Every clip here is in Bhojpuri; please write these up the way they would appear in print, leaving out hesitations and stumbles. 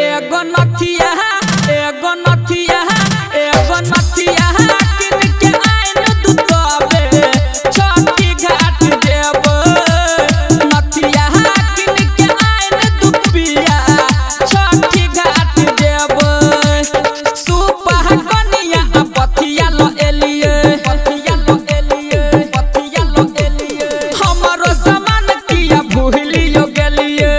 एगो नथिया किन के आइन दुतबे छठी घाट देब नथिया किन के आइन दुपिया छठी घाट देब सुपह कनिया पथिया लो एलिए हमरो सामान किया भूलियो गेलिए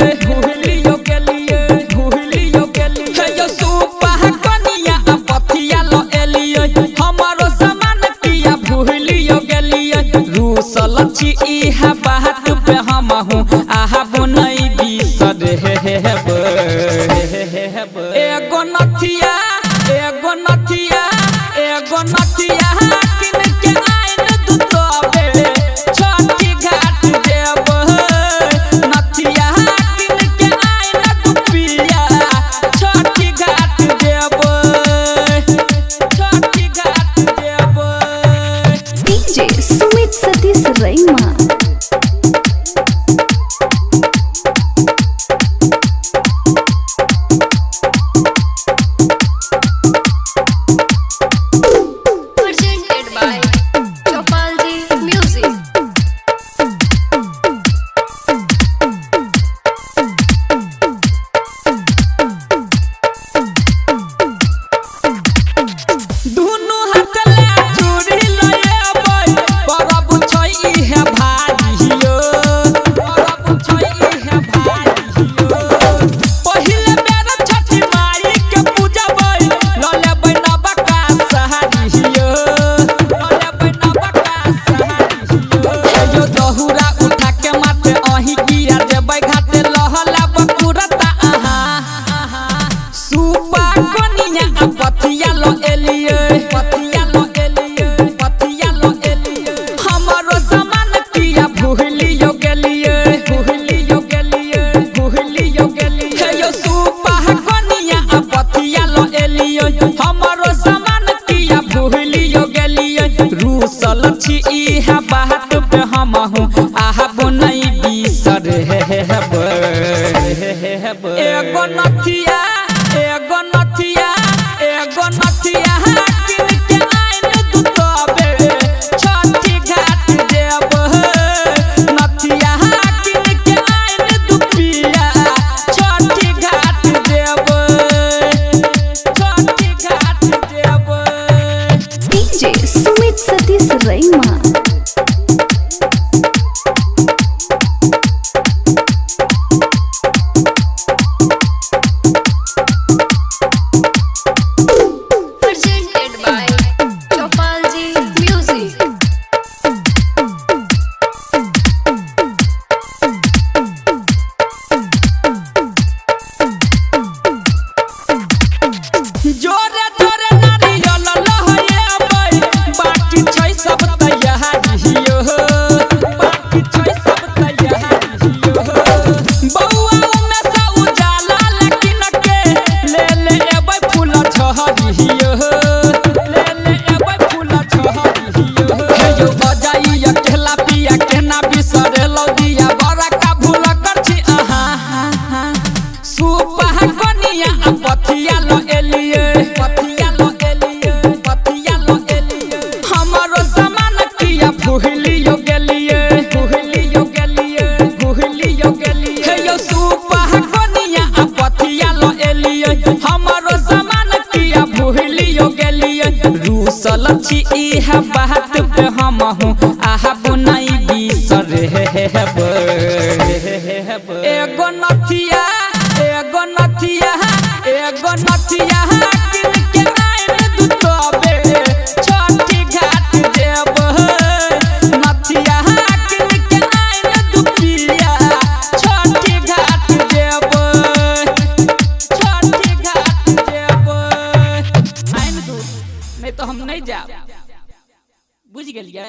हे सुपह कनिया पथिया लो एलिए हमरो सामान किया भूलियो गेलिए रूसल छी इहा बात पे हम हूं आहाबो नहीं बिसर हेब एगो नथिया किन के आइन दुतबे छठी घाट देब नथिया किन के आइन दुपिया छठी घाट देब DJ Sumit Satish रैमा presented by Chopalji Music. दुनु हाथ ले चूड़ी लएबै परब छै इहे भाजियो पहिले बेर छठी माई के पूजबै ल लेबै नबका सहारियो यो दहुरा उठा के माथे अही गिरा देबै घाटे लहला बकुरता सुपा कनिया पथिया लो एलिए हमरो सामान किया भूलियो गेलिए हे यो सुपा कनिया पथिया लो एलिए हमरो सामान किया भूलियो गेलिए रूसल छी इहा बात पे हम हूं आहाबो नहीं बिसर हेब एगो नथिया किन के आइन दुतबे छठी घाट देब नथिया किन के आइन दुपिया छठी घाट देब DJ Sumit Satish रैमा Presented by Chopalji Music. जोरे नारियल लहएबै बाकी छै सब तैयारियो बौआ में से उजाला लेकिन के ले एबै फूल झहरियो हे यो बजाई अकेला पिया केना बिसरे लौ दिया बड़ा का भूल कर छी सुपह कनिया पथिया लो एलिए हमरो सामान किया भूलियो गेलिए हे यो सुपह कनिया पथिया लो एलिए हमरो सामान किया भूलियो गेलिए रूसल छी इहा बात पे हम हूं आहाबो नहीं बिसर हेब एगो नथिया किन के आइन दुतबे छठी घाट देब नथिया किन के आइन दुपिया छठी घाट देब आइन दू नहीं तो हम नहीं जाब बुझ गेलिए।